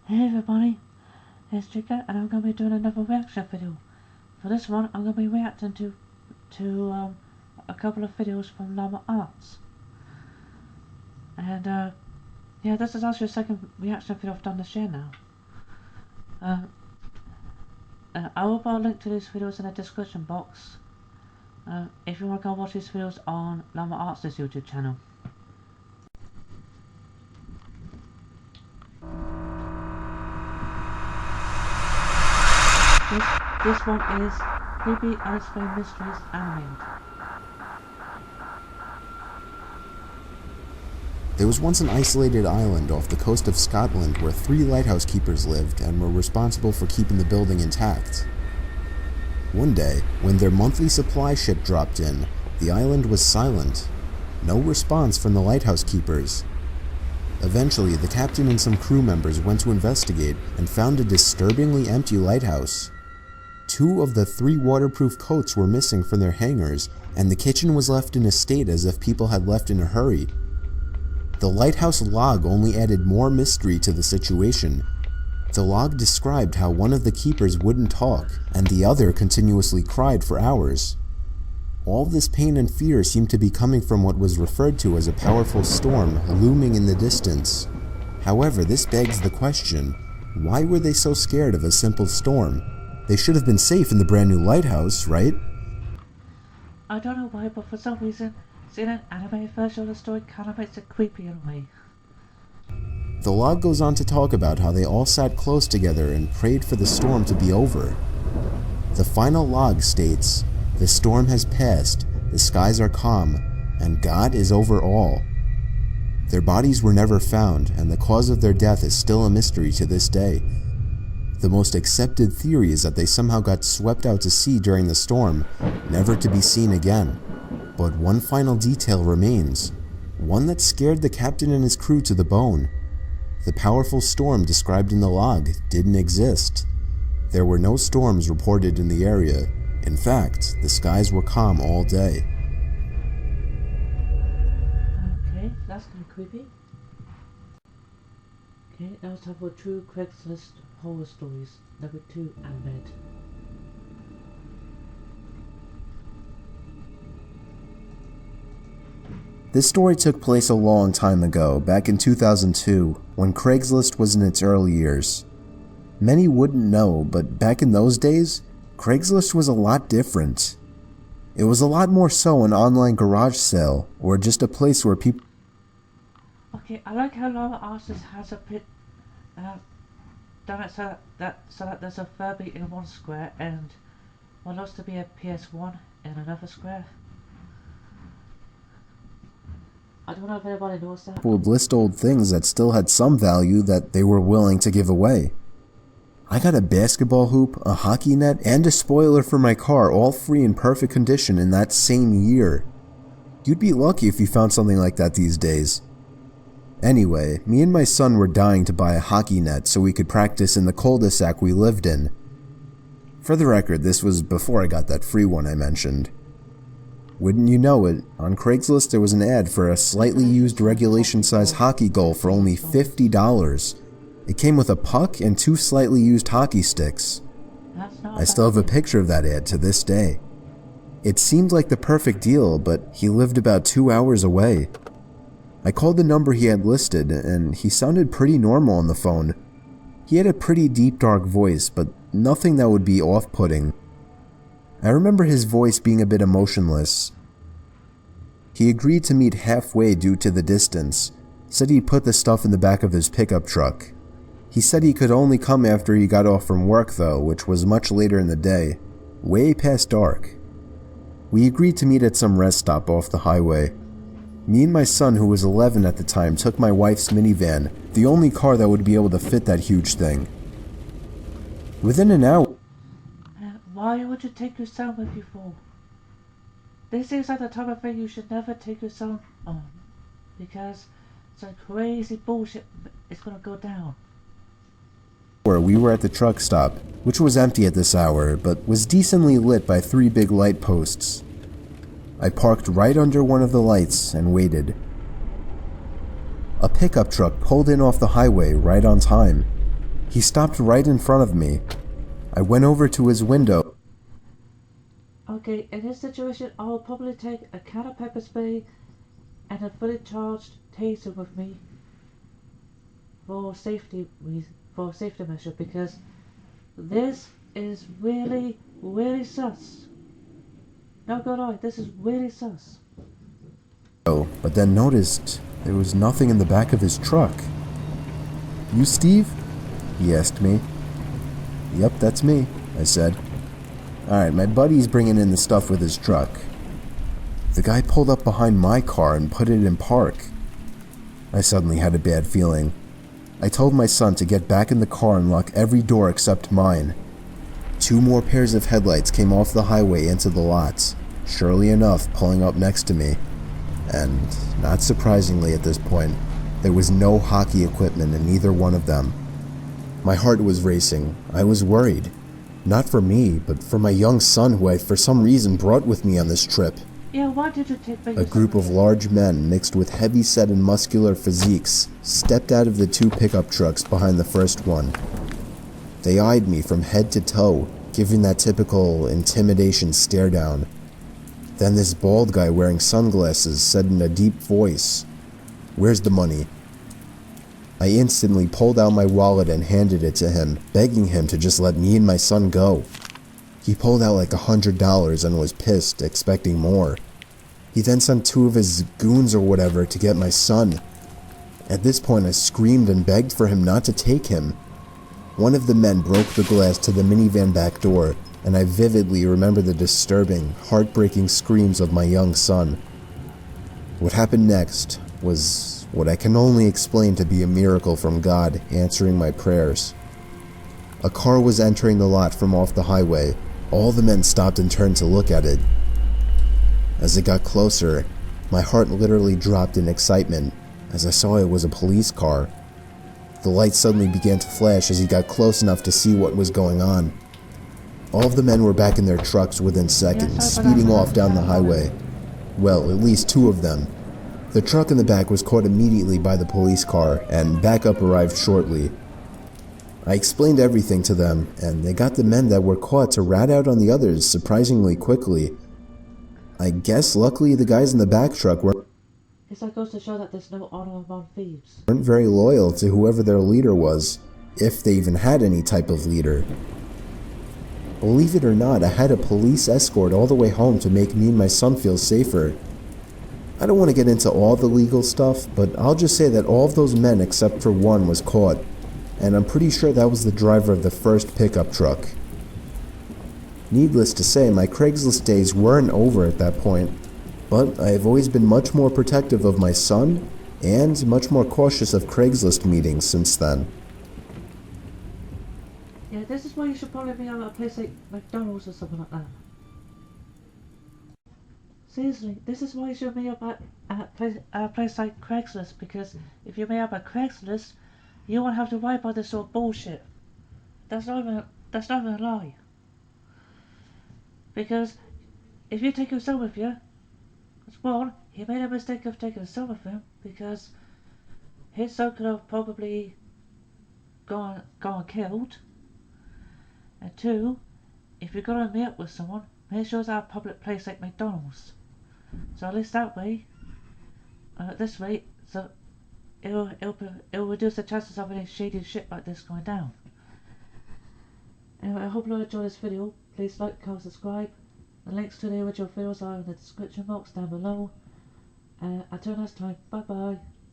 Hey everybody, it's Chica and I'm going to be doing another reaction video. For this one, I'm going to be reacting to a couple of videos from Llama Arts. And yeah, this is actually the second reaction video I've done this year now. I will put a link to these videos in the description box if you want to go watch these videos on Llama Arts' YouTube channel. This one is Creepy Unexplained Mysteries Animated. There was once an isolated island off the coast of Scotland where 3 lighthouse keepers lived and were responsible for keeping the building intact. One day, when their monthly supply ship dropped in, the island was silent. No response from the lighthouse keepers. Eventually, the captain and some crew members went to investigate and found a disturbingly empty lighthouse. 2 of the 3 waterproof coats were missing from their hangars, and the kitchen was left in a state as if people had left in a hurry. The lighthouse log only added more mystery to the situation. The log described how one of the keepers wouldn't talk, and the other continuously cried for hours. All this pain and fear seemed to be coming from what was referred to as a powerful storm looming in the distance. However, this begs the question, why were they so scared of a simple storm? They should have been safe in the brand new lighthouse, right? I don't know why, but for some reason, seeing an animated version of the story kind of makes it creepy in a way. The log goes on to talk about how they all sat close together and prayed for the storm to be over. The final log states, "The storm has passed, the skies are calm, and God is over all." Their bodies were never found, and the cause of their death is still a mystery to this day. The most accepted theory is that they somehow got swept out to sea during the storm, never to be seen again. But one final detail remains, one that scared the captain and his crew to the bone. The powerful storm described in the log didn't exist. There were no storms reported in the area. In fact, the skies were calm all day. Okay, that's kind of creepy. Okay, now it's time for True Craigslist Horror Stories, number 2 and Red. This story took place a long time ago, back in 2002, when Craigslist was in its early years. Many wouldn't know, but back in those days, Craigslist was a lot different. It was a lot more so an online garage sale, or just a place where people... Okay, I like how Llama Arts has a bit done it so that there's a Furby in one square and what looks to be a PS1 in another square. I don't know if anybody knows that. would list old things that still had some value that they were willing to give away. I got a basketball hoop, a hockey net, and a spoiler for my car, all free in perfect condition in that same year. You'd be lucky if you found something like that these days. Anyway, me and my son were dying to buy a hockey net so we could practice in the cul-de-sac we lived in. For the record, this was before I got that free one I mentioned. Wouldn't you know it, on Craigslist there was an ad for a slightly used regulation-size hockey goal for only $50. It came with a puck and 2 slightly used hockey sticks. I still have a picture of that ad to this day. It seemed like the perfect deal, but he lived about 2 hours away. I called the number he had listed, and he sounded pretty normal on the phone. He had a pretty deep, dark voice, but nothing that would be off-putting. I remember his voice being a bit emotionless. He agreed to meet halfway due to the distance, said he'd put the stuff in the back of his pickup truck. He said he could only come after he got off from work though, which was much later in the day, way past dark. We agreed to meet at some rest stop off the highway. Me and my son, who was 11 at the time, took my wife's minivan, the only car that would be able to fit that huge thing. Within an hour... Why would you take your son with you for? This seems like the type of thing you should never take your son on, because some crazy bullshit is gonna go down. We were at the truck stop, which was empty at this hour, but was decently lit by 3 big light posts. I parked right under one of the lights and waited. A pickup truck pulled in off the highway right on time. He stopped right in front of me. I went over to his window. Okay, in this situation, I will probably take a can of pepper spray and a fully charged taser with me for safety measure, because this is really, really sus. No good lie, this is really sus. But then noticed there was nothing in the back of his truck. "You Steve?" he asked me. "Yep, that's me," I said. "Alright, my buddy's bringing in the stuff with his truck." The guy pulled up behind my car and put it in park. I suddenly had a bad feeling. I told my son to get back in the car and lock every door except mine. 2 more pairs of headlights came off the highway into the lot, surely enough pulling up next to me. And, not surprisingly at this point, there was no hockey equipment in either one of them. My heart was racing. I was worried. Not for me, but for my young son who I for some reason brought with me on this trip. Yeah, why did you take A group of large men mixed with heavy-set and muscular physiques stepped out of the 2 pickup trucks behind the first one. They eyed me from head to toe, giving that typical intimidation stare down. Then this bald guy wearing sunglasses said in a deep voice, "Where's the money?" I instantly pulled out my wallet and handed it to him, begging him to just let me and my son go. He pulled out like $100 and was pissed, expecting more. He then sent 2 of his goons or whatever to get my son. At this point I screamed and begged for him not to take him. One of the men broke the glass to the minivan back door, and I vividly remember the disturbing, heartbreaking screams of my young son. What happened next was what I can only explain to be a miracle from God answering my prayers. A car was entering the lot from off the highway. All the men stopped and turned to look at it. As it got closer, my heart literally dropped in excitement as I saw it was a police car. The lights suddenly began to flash as he got close enough to see what was going on. All of the men were back in their trucks within seconds, speeding off down the highway. Well, at least 2 of them. The truck in the back was caught immediately by the police car, and backup arrived shortly. I explained everything to them, and they got the men that were caught to rat out on the others surprisingly quickly. I guess luckily the guys in the back truck weren't That goes to show that there's no honor among thieves. very loyal to whoever their leader was, if they even had any type of leader. Believe it or not, I had a police escort all the way home to make me and my son feel safer. I don't want to get into all the legal stuff, but I'll just say that all of those men except for one was caught, and I'm pretty sure that was the driver of the first pickup truck. Needless to say, my Craigslist days weren't over at that point, but I have always been much more protective of my son, and much more cautious of Craigslist meetings since then. Yeah, this is why you should probably be at a place like McDonald's or something like that. Seriously, this is why you should be up at a place like Craigslist, because if you meet up at Craigslist, you won't have to worry about this sort of bullshit. That's not even a lie. Because if you take your son with you, well, he made a mistake of taking his son with him, because his son could have probably gone killed. And 2, if you're gonna meet up with someone, make sure it's at a public place like McDonald's. So at least that way, this way, so it'll reduce the chances of any shady shit like this going down. Anyway, I hope you enjoyed this video. Please like, comment, subscribe. The links to the original videos are in the description box down below. Until next time, bye bye.